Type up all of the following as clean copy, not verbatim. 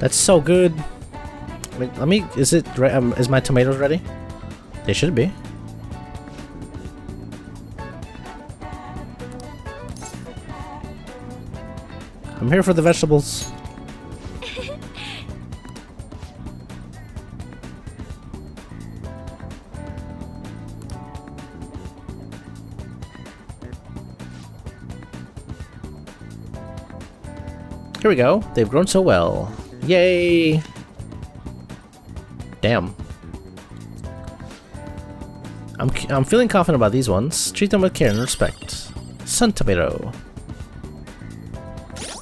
That's so good. Wait, let me. Is it? Is my tomatoes ready? They should be. I'm here for the vegetables. Here we go. They've grown so well. Yay! Damn. I'm feeling confident about these ones. Treat them with care and respect. Sun tomato.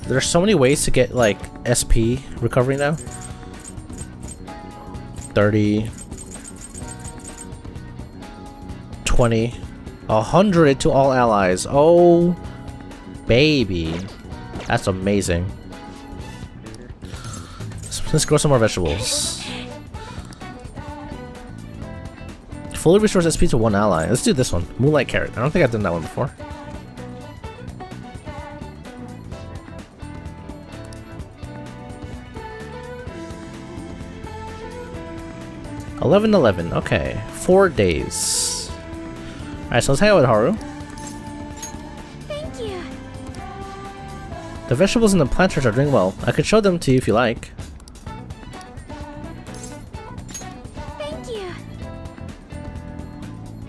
There's so many ways to get like SP recovery now. 30, 20, 100 to all allies. Oh, baby, that's amazing. Let's grow some more vegetables. Fully restores SP to one ally. Let's do this one. Moonlight carrot. I don't think I've done that one before. $11.11. Okay, 4 days. All right, so let's hang out with Haru. Thank you. The vegetables in the planters are doing well. I could show them to you if you like.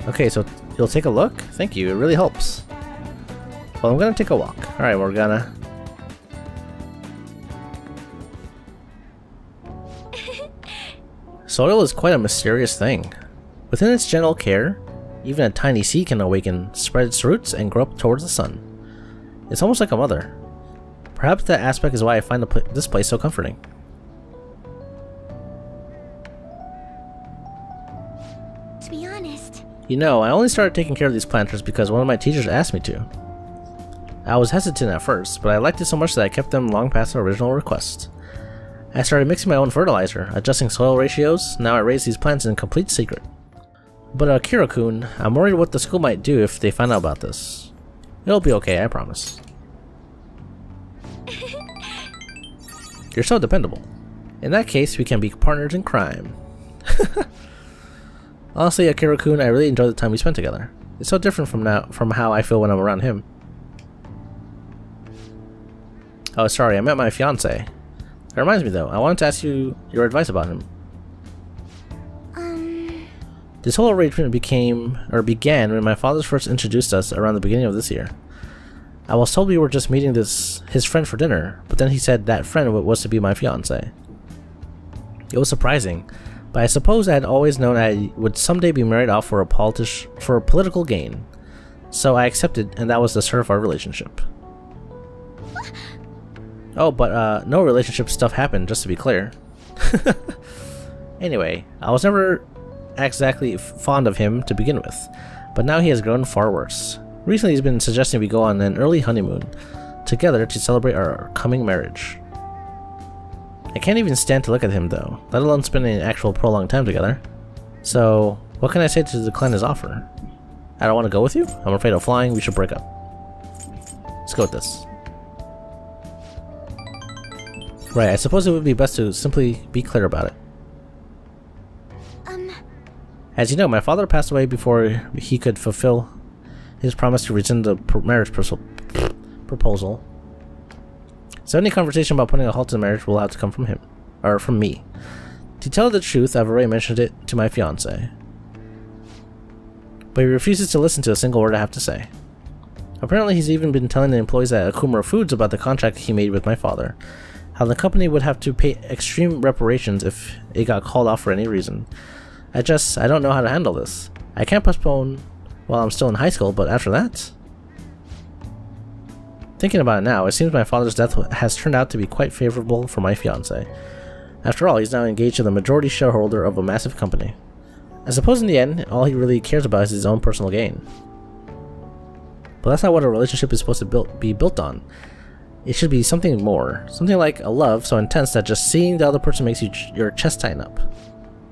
Okay, so you'll take a look? Thank you, it really helps. Well, I'm gonna take a walk. Alright, we're gonna... Soil is quite a mysterious thing. Within its gentle care, even a tiny seed can awaken, spread its roots, and grow up towards the sun. It's almost like a mother. Perhaps that aspect is why I find this place so comforting. To be honest... You know, I only started taking care of these planters because one of my teachers asked me to. I was hesitant at first, but I liked it so much that I kept them long past the original request. I started mixing my own fertilizer, adjusting soil ratios. Now I raise these plants in complete secret. But Akira-kun, I'm worried what the school might do if they find out about this. It'll be okay, I promise. You're so dependable. In that case, we can be partners in crime. Honestly, Akira-kun, I really enjoy the time we spent together. It's so different from how I feel when I'm around him. Oh, sorry, I met my fiancé. That reminds me though, I wanted to ask you your advice about him. This whole arrangement began when my father first introduced us around the beginning of this year. I was told we were just meeting his friend for dinner, but then he said that friend was to be my fiancé. It was surprising, but I suppose I had always known I would someday be married off for political gain. So I accepted, and that was the start of our relationship. Oh, but no relationship stuff happened, just to be clear. Anyway, I was never exactly fond of him to begin with, but now he has grown far worse. Recently he's been suggesting we go on an early honeymoon together to celebrate our coming marriage. I can't even stand to look at him though, let alone spending an actual prolonged time together. So, what can I say to decline his offer? I don't want to go with you? I'm afraid of flying, we should break up. Let's go with this. Right, I suppose it would be best to simply be clear about it. As you know, my father passed away before he could fulfill his promise to rescind the marriage proposal. So any conversation about putting a halt to the marriage will have to come from him, or from me. To tell the truth, I've already mentioned it to my fiancé, but he refuses to listen to a single word I have to say. Apparently he's even been telling the employees at Akumura Foods about the contract he made with my father, how the company would have to pay extreme reparations if it got called off for any reason. I don't know how to handle this. I can't postpone while I'm still in high school, but after that? Thinking about it now, it seems my father's death has turned out to be quite favorable for my fiancé. After all, he's now engaged to the majority shareholder of a massive company. I suppose in the end, all he really cares about is his own personal gain. But that's not what a relationship is supposed to be built on. It should be something more. Something like a love so intense that just seeing the other person makes your chest tighten up.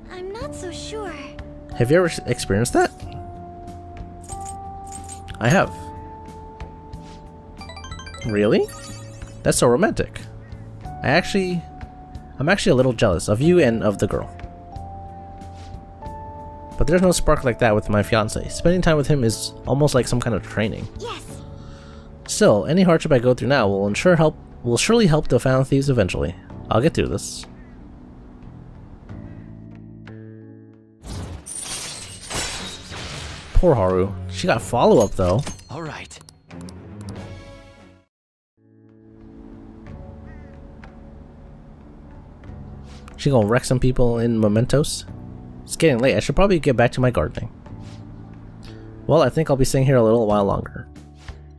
I'm not so sure. Have you ever experienced that? I have. Really? That's so romantic. I I'm actually a little jealous of you and of the girl. But there's no spark like that with my fiance. Spending time with him is almost like some kind of training. Yes. Still, any hardship I go through now will surely help the Found Thieves eventually. I'll get through this. Poor Haru. She got follow-up though. All right. She gonna wreck some people in mementos? It's getting late. I should probably get back to my gardening. Well, I think I'll be staying here a little while longer.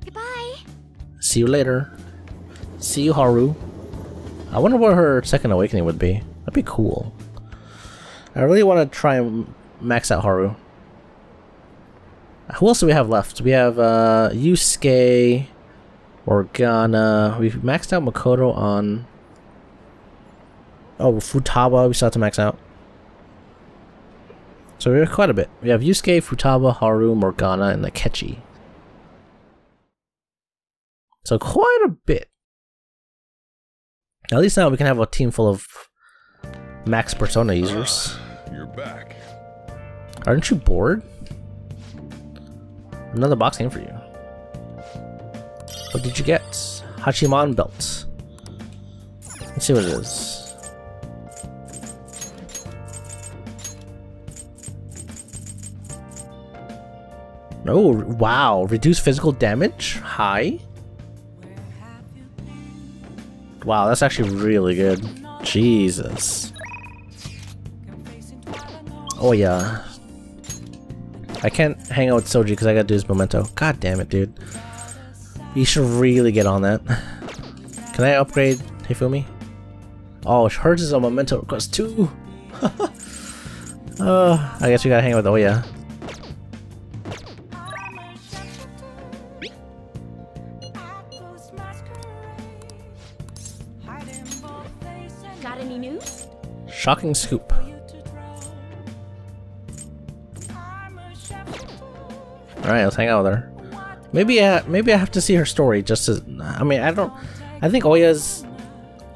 Goodbye. See you later. See you, Haru. I wonder what her second awakening would be. That'd be cool. I really want to try and max out Haru. Who else do we have left? We have Yusuke, Morgana. We've maxed out Makoto on... Oh, Futaba we still have to max out. So we have quite a bit. We have Yusuke, Futaba, Haru, Morgana, and Akechi. So quite a bit. At least now we can have a team full of max Persona users. You're back. Aren't you bored? Another box game for you. What did you get? Hachiman belt. Let's see what it is. Oh, wow. Reduce physical damage? High? Wow, that's actually really good. Jesus. Oh yeah. I can't hang out with Soji because I gotta do this memento. God damn it, dude. You should really get on that. Can I upgrade Hifumi? Oh, hers is a memento request too. I guess we gotta hang out with Oya. Got any news? Shocking scoop. Alright, let's hang out with her. Maybe I have to see her story just to... I mean, I think Oya's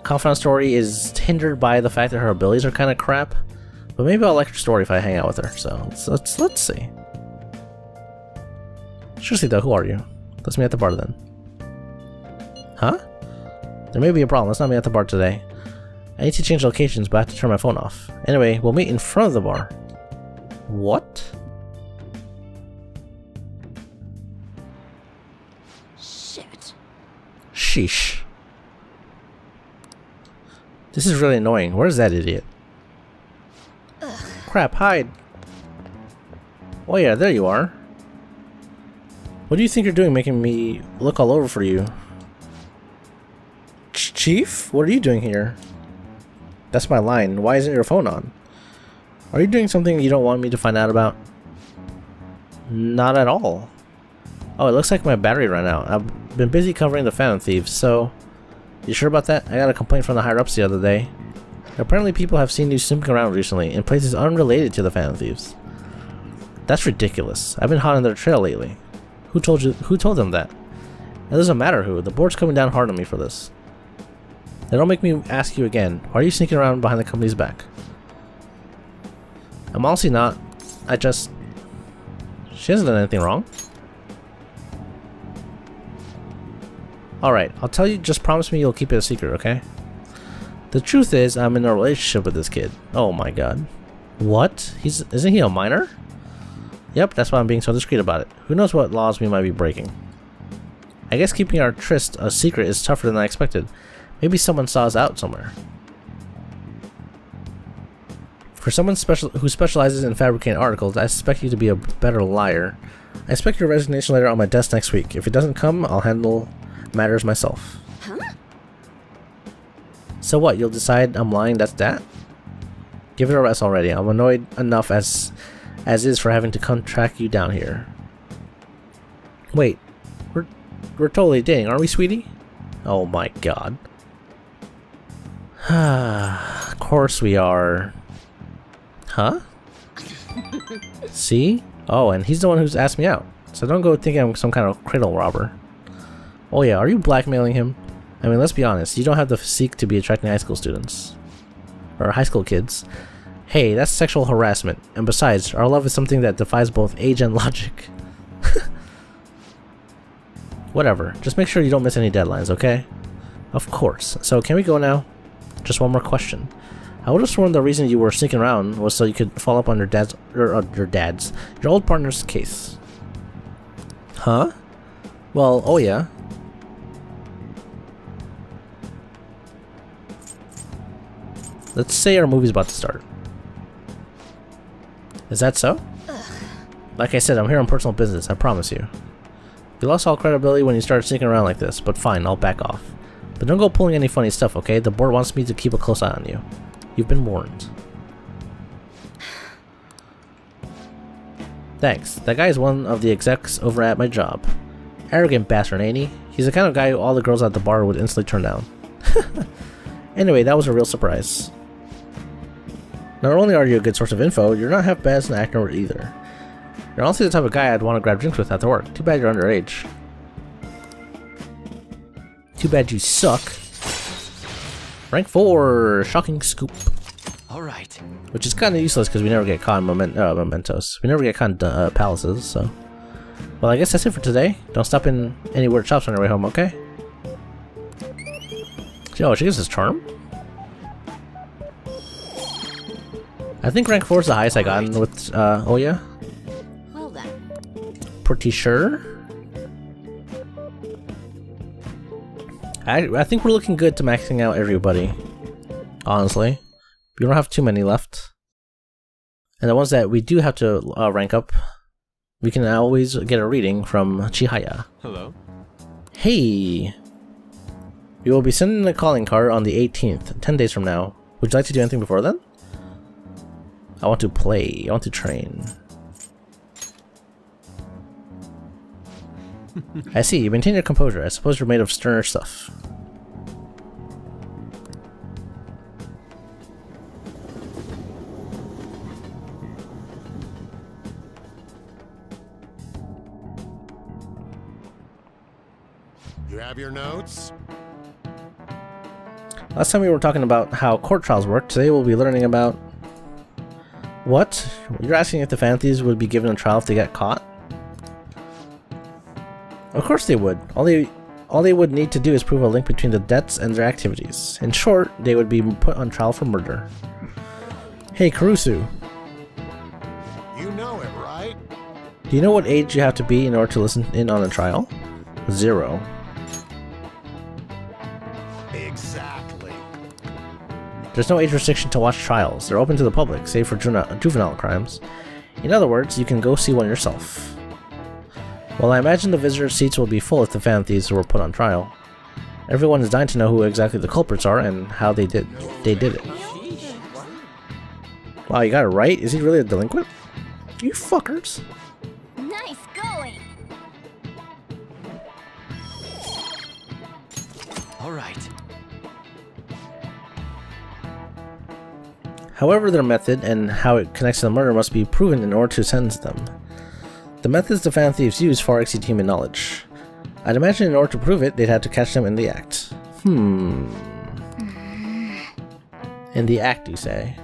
confidant story is hindered by the fact that her abilities are kind of crap. But maybe I'll like her story if I hang out with her. So let's see. Seriously though, who are you? Let's meet at the bar then. Huh? There may be a problem. Let's not meet at the bar today. I need to change locations, but I have to turn my phone off. Anyway, we'll meet in front of the bar. What? Shit. Sheesh. This is really annoying. Where's that idiot? Ugh. Crap, hide. Oh yeah, there you are. What do you think you're doing making me look all over for you? Chief? What are you doing here? That's my line. Why isn't your phone on? Are you doing something you don't want me to find out about? Not at all. Oh, it looks like my battery ran out. I've been busy covering the Phantom Thieves, so... You sure about that? I got a complaint from the higher-ups the other day. Apparently people have seen you snooping around recently in places unrelated to the Phantom Thieves. That's ridiculous. I've been hot on their trail lately. Who told them that? It doesn't matter who. The board's coming down hard on me for this. Now don't make me ask you again. Why are you sneaking around behind the company's back? I'm honestly not. She hasn't done anything wrong. Alright, I'll tell you, just promise me you'll keep it a secret, okay? The truth is, I'm in a relationship with this kid. Oh my god. What? Isn't he a minor? Yep, that's why I'm being so discreet about it. Who knows what laws we might be breaking. I guess keeping our tryst a secret is tougher than I expected. Maybe someone saw us out somewhere. For someone who specializes in fabricating articles, I suspect you to be a better liar. I expect your resignation letter on my desk next week. If it doesn't come, I'll handle matters myself. Huh? So what, you'll decide I'm lying, that's that? Give it a rest already. I'm annoyed enough as is for having to come track you down here. Wait, we're totally dating, aren't we, sweetie? Oh my god. Of course we are. Huh? See? Oh, and he's the one who's asked me out. So don't go thinking I'm some kind of cradle robber. Oh yeah, are you blackmailing him? I mean, let's be honest, you don't have the physique to be attracting high school students. or high school kids. Hey, that's sexual harassment, and besides, our love is something that defies both age and logic. Whatever, just make sure you don't miss any deadlines, okay? Of course. So, can we go now? Just one more question. I would have sworn the reason you were sneaking around was so you could follow up on your your old partner's case. Huh? Well, oh yeah. Let's say our movie's about to start. Is that so? Like I said, I'm here on personal business, I promise you. You lost all credibility when you started sneaking around like this, but fine, I'll back off. But don't go pulling any funny stuff, okay? The board wants me to keep a close eye on you. You've been warned. Thanks. That guy is one of the execs over at my job. Arrogant bastard, ain't he? He's the kind of guy who all the girls at the bar would instantly turn down. Anyway, that was a real surprise. Not only are you a good source of info, you're not half bad as an actor either. You're honestly the type of guy I'd want to grab drinks with after work. Too bad you're underage. Too bad you suck. Rank 4, shocking scoop. Alright. Which is kind of useless because we never get caught in mementos. We never get caught in palaces, so. Well, I guess that's it for today. Don't stop in any weird shops on your way home, okay? Oh, she gives us charm? I think rank 4 is the highest I gotten with, oh yeah? Well then. Pretty sure. I think we're looking good to maxing out everybody. Honestly. We don't have too many left. And the ones that we do have to rank up, we can always get a reading from Chihaya. Hello. Hey! We will be sending a calling card on the 18th, 10 days from now. Would you like to do anything before then? I want to play. I want to train. I see. You maintain your composure. I suppose you're made of sterner stuff. You have your notes? Last time we were talking about how court trials work. Today we'll be learning about... What? You're asking if the Phantom Thieves would be given a trial if they get caught? Of course they would. All they would need to do is prove a link between the debts and their activities. In short, they would be put on trial for murder. Hey, Karusu. You know it, right? Do you know what age you have to be in order to listen in on a trial? 0. Exactly. There's no age restriction to watch trials. They're open to the public, save for juvenile crimes. In other words, you can go see one yourself. Well, I imagine the visitor seats will be full if the Phantom Thieves were put on trial. Everyone is dying to know who exactly the culprits are and how they did it. Wow, you got it right? Is he really a delinquent? You fuckers. Nice going. Alright. However, their method and how it connects to the murder must be proven in order to sentence them. The methods the Phantom Thieves use far exceed human knowledge. I'd imagine in order to prove it, they'd have to catch them in the act. In the act, you say?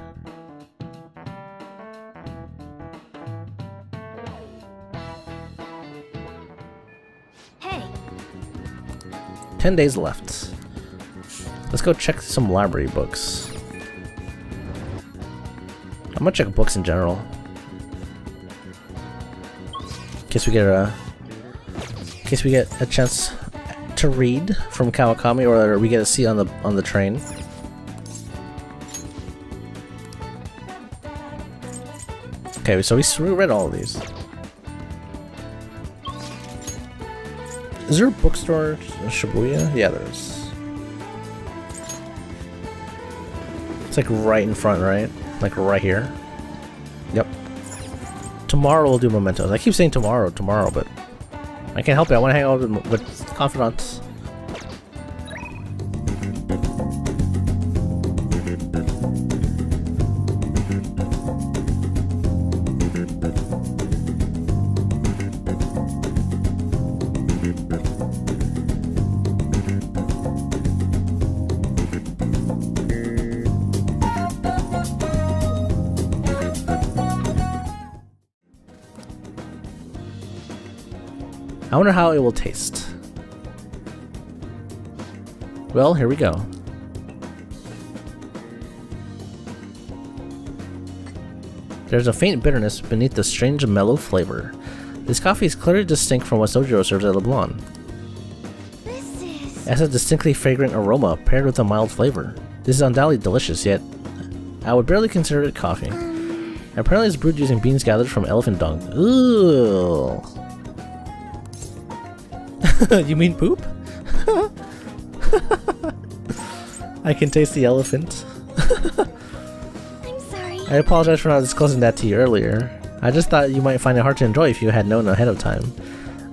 Hey. 10 days left. Let's go check some library books. I'm gonna check books in general. In case we get a chance to read from Kawakami, or we get a seat on the train. Okay, so we read all of these. Is there a bookstore in Shibuya? Yeah, there is. It's like right in front, right? Like right here. Yep. Tomorrow we'll do mementos. I keep saying tomorrow, but I can't help it. I want to hang out with confidants. I wonder how it will taste. Well, here we go. There's a faint bitterness beneath the strange mellow flavor. This coffee is clearly distinct from what Sojiro serves at Leblon. It has a distinctly fragrant aroma paired with a mild flavor. This is undoubtedly delicious, yet I would barely consider it coffee. Apparently it's brewed using beans gathered from elephant dung. Ooh. You mean poop? I can taste the elephant. I'm sorry. I apologize for not disclosing that to you earlier. I just thought you might find it hard to enjoy if you had known ahead of time.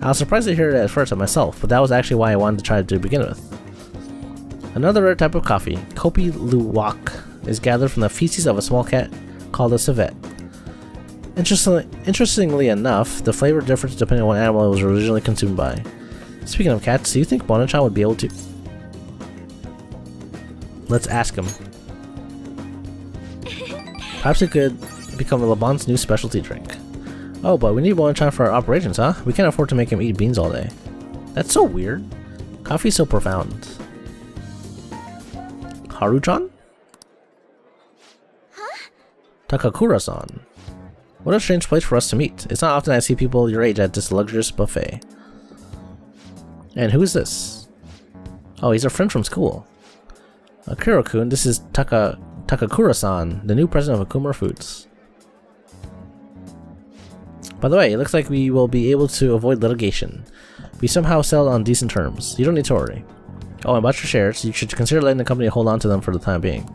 I was surprised to hear it at first of myself, but that was actually why I wanted to try it to begin with. Another rare type of coffee, Kopi Luwak, is gathered from the feces of a small cat called a civet. Interestingly enough, the flavor differs depending on what animal it was originally consumed by. Speaking of cats, do you think Bonachan would be able to... Let's ask him. Perhaps it could become Leblon's new specialty drink. Oh, but we need Bonachan for our operations, huh? We can't afford to make him eat beans all day. That's so weird. Coffee's so profound. Haru-chan? Huh? Takakura-san. What a strange place for us to meet. It's not often I see people your age at this luxurious buffet. And who is this? Oh, he's a friend from school. Akira-kun, this is Takakura-san, the new president of Akumura Foods. By the way, it looks like we will be able to avoid litigation. We somehow settled on decent terms. You don't need to worry. Oh, and about your shares, you should consider letting the company hold on to them for the time being.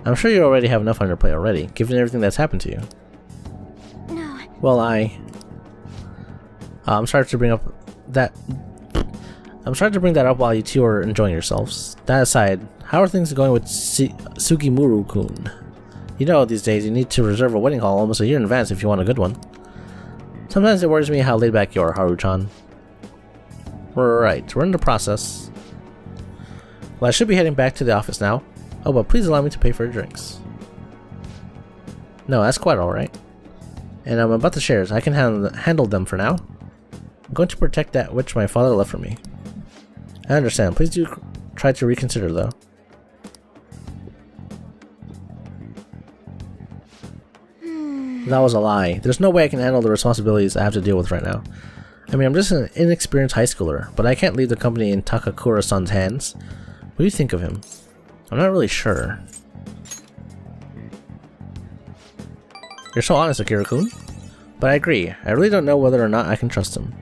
I'm sure you already have enough on your plate already, given everything that's happened to you. No. Well, I'm sorry to bring up that... I'm sorry to bring that up while you two are enjoying yourselves. That aside, how are things going with Sugimuru-kun? You know, these days you need to reserve a wedding hall almost a year in advance if you want a good one. Sometimes it worries me how laid back you are, Haru-chan. Right, we're in the process. Well, I should be heading back to the office now. Oh, but please allow me to pay for your drinks. No, that's quite alright. And I'm about the shares. I can handle them for now. I'm going to protect that which my father left for me. I understand. Please do try to reconsider, though. That was a lie. There's no way I can handle the responsibilities I have to deal with right now. I mean, I'm just an inexperienced high schooler, but I can't leave the company in Takakura-san's hands. What do you think of him? I'm not really sure. You're so honest, Akira-kun. But I agree. I really don't know whether or not I can trust him.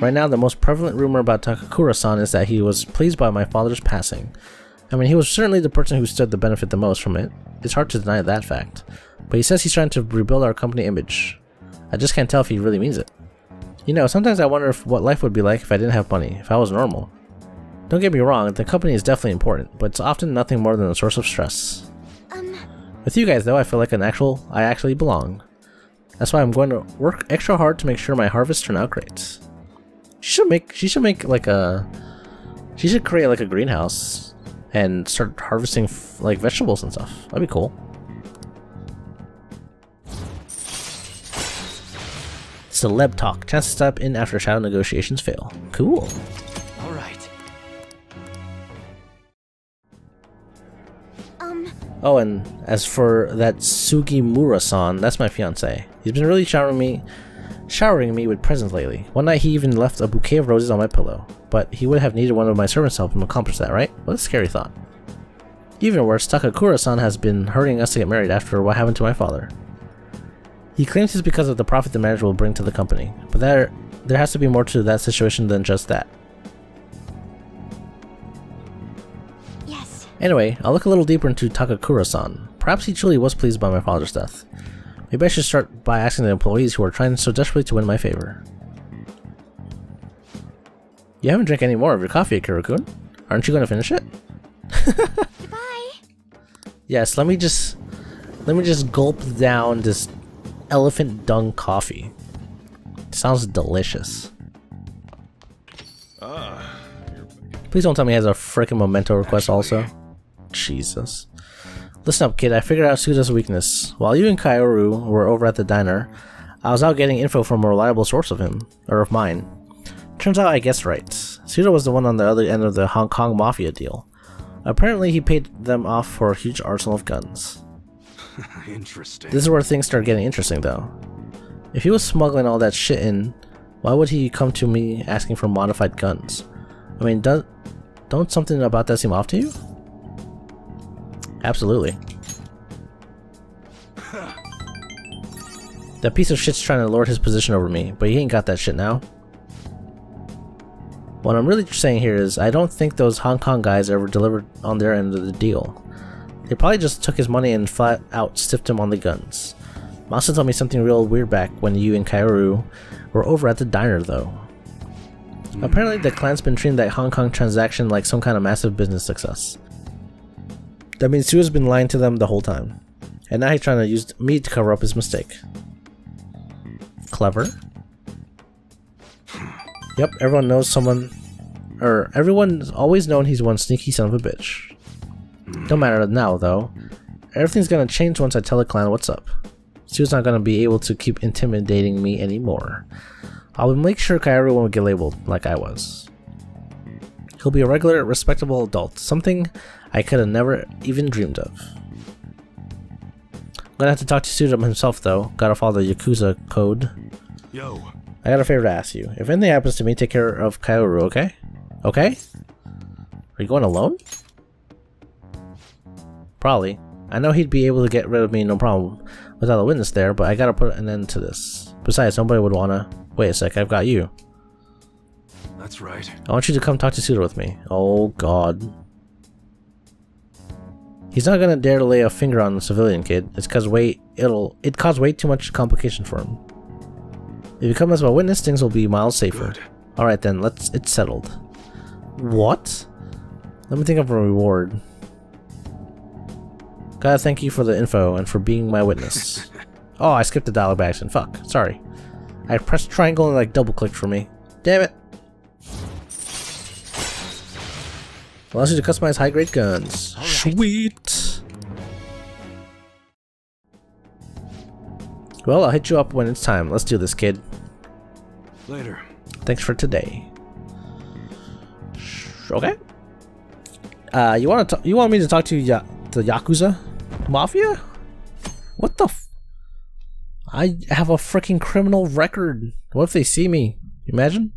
Right now, the most prevalent rumor about Takakura-san is that he was pleased by my father's passing. I mean, he was certainly the person who stood to benefit the most from it. It's hard to deny that fact. But he says he's trying to rebuild our company image. I just can't tell if he really means it. You know, sometimes I wonder what life would be like if I didn't have money, if I was normal. Don't get me wrong, the company is definitely important, but it's often nothing more than a source of stress. With you guys, though, I feel like I actually belong. That's why I'm going to work extra hard to make sure my harvests turn out great. She should create like a greenhouse and start harvesting like vegetables and stuff. That'd be cool. Celeb talk. Chance to step in after shadow negotiations fail. Cool. All right. Oh, and as for that Sugimura-san, that's my fiance. He's been really showering me with presents lately. One night he even left a bouquet of roses on my pillow. But he would have needed one of my servants to help him accomplish that, right? What a scary thought. Even worse, Takakura-san has been hurrying us to get married after what happened to my father. He claims it's because of the profit the marriage will bring to the company, but there has to be more to that situation than just that. Yes. Anyway, I'll look a little deeper into Takakura-san. Perhaps he truly was pleased by my father's death. Maybe I should start by asking the employees who are trying so desperately to win my favor. You haven't drank any more of your coffee, Akira-kun. Aren't you going to finish it? Goodbye. Yes, let me just gulp down this elephant dung coffee. Sounds delicious. Please don't tell me he has a freaking memento request also. Jesus. Listen up, kid. I figured out Suda's weakness. While you and Kaoru were over at the diner, I was out getting info from a reliable source of him, or of mine. Turns out I guessed right. Suda was the one on the other end of the Hong Kong Mafia deal. Apparently he paid them off for a huge arsenal of guns. Interesting. This is where things start getting interesting though. If he was smuggling all that shit in, why would he come to me asking for modified guns? I mean, don't something about that seem off to you? Absolutely. That piece of shit's trying to lord his position over me, but he ain't got that shit now. What I'm really saying here is, I don't think those Hong Kong guys ever delivered on their end of the deal. They probably just took his money and flat out stiffed him on the guns. Masa told me something real weird back when you and Kaoru were over at the diner though. Apparently the clan's been treating that Hong Kong transaction like some kind of massive business success. That means Sua's been lying to them the whole time. And now he's trying to use me to cover up his mistake. Clever. Yep, everyone knows someone, or everyone's always known he's one sneaky son of a bitch. Don't matter now though. Everything's gonna change once I tell the clan what's up. Sue's not gonna be able to keep intimidating me anymore. I'll make sure Kaoru won't get labeled like I was. He'll be a regular, respectable adult, something I could have never even dreamed of. I'm gonna have to talk to Suda himself though, gotta follow the Yakuza code. Yo. I got a favor to ask you. If anything happens to me, take care of Kaoru, okay? Okay? Are you going alone? Probably. I know he'd be able to get rid of me no problem without a witness there, but I gotta put an end to this. Besides, nobody would wanna... Wait a sec, I've got you. That's right. I want you to come talk to Suda with me. Oh god. He's not gonna dare to lay a finger on the civilian kid. It's cause it'd cause way too much complication for him. If you come as a witness, things will be miles safer. Alright then, it's settled. What? Let me think of a reward. Gotta thank you for the info and for being my witness. Oh, I skipped the dialogue by accident. Fuck, sorry. I pressed triangle and like double clicked for me. Damn it. Allows you to customize high grade guns. Right. Sweet. Well, I'll hit you up when it's time. Let's do this, kid. Later. Thanks for today. Okay. You want me to talk to the Yakuza Mafia? What the f— I have a freaking criminal record. What if they see me? Imagine?